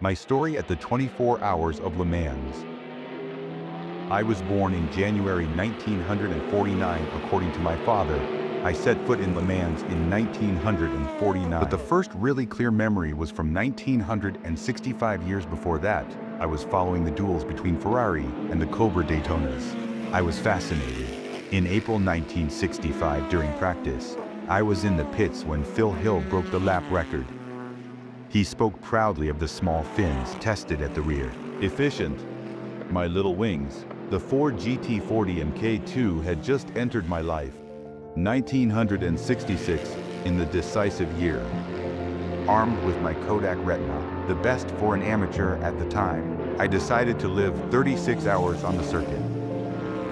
My story at the 24 Hours of Le Mans. I was born in January 1949, according to my father. I set foot in Le Mans in 1949. But the first really clear memory was from 1965 years before that. I was following the duels between Ferrari and the Cobra Daytonas. I was fascinated. In April 1965, during practice, I was in the pits when Phil Hill broke the lap record. He spoke proudly of the small fins tested at the rear. Efficient. My little wings. The Ford GT40 Mk2 had just entered my life. 1966, in the decisive year. Armed with my Kodak Retina, the best for an amateur at the time, I decided to live 36 hours on the circuit.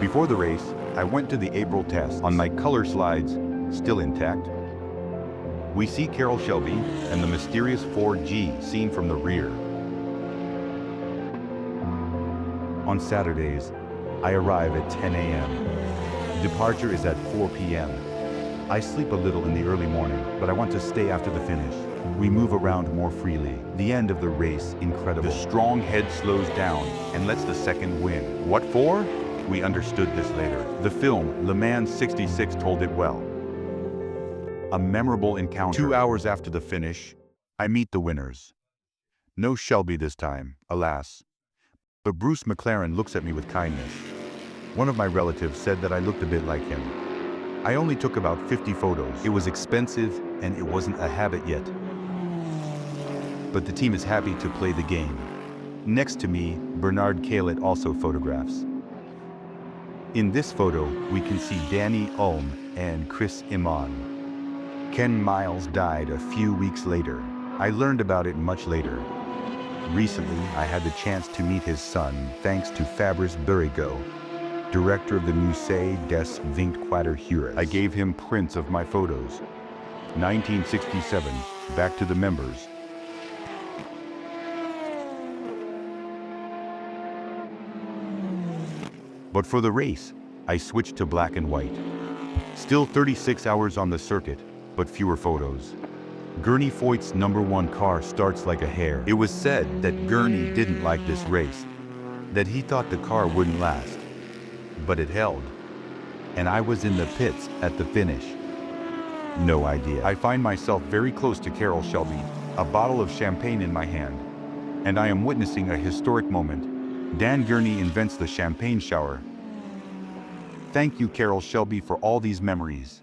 Before the race, I went to the April test on my color slides, still intact. We see Carroll Shelby and the mysterious Ford G seen from the rear. On Saturdays, I arrive at 10 a.m. Departure is at 4 p.m. I sleep a little in the early morning, but I want to stay after the finish. We move around more freely. The end of the race, incredible. The strong head slows down and lets the second win. What for? We understood this later. The film, Le Mans '66, told it well. A memorable encounter. 2 hours after the finish, I meet the winners. No Shelby this time, alas. But Bruce McLaren looks at me with kindness. One of my relatives said that I looked a bit like him. I only took about 50 photos. It was expensive and it wasn't a habit yet. But the team is happy to play the game. Next to me, Bernard Caillet also photographs. In this photo, we can see Danny Ulm and Chris Iman. Ken Miles died a few weeks later. I learned about it much later. Recently, I had the chance to meet his son thanks to Fabrice Burigo, director of the Musée des 24 Heures. I gave him prints of my photos. 1967, back to the members. But for the race, I switched to black and white. Still 36 hours on the circuit, but fewer photos. Gurney Foyt's #1 car starts like a hare. It was said that Gurney didn't like this race, that he thought the car wouldn't last. But it held. And I was in the pits at the finish. No idea. I find myself very close to Carroll Shelby, a bottle of champagne in my hand. And I am witnessing a historic moment. Dan Gurney invents the champagne shower. Thank you, Carroll Shelby, for all these memories.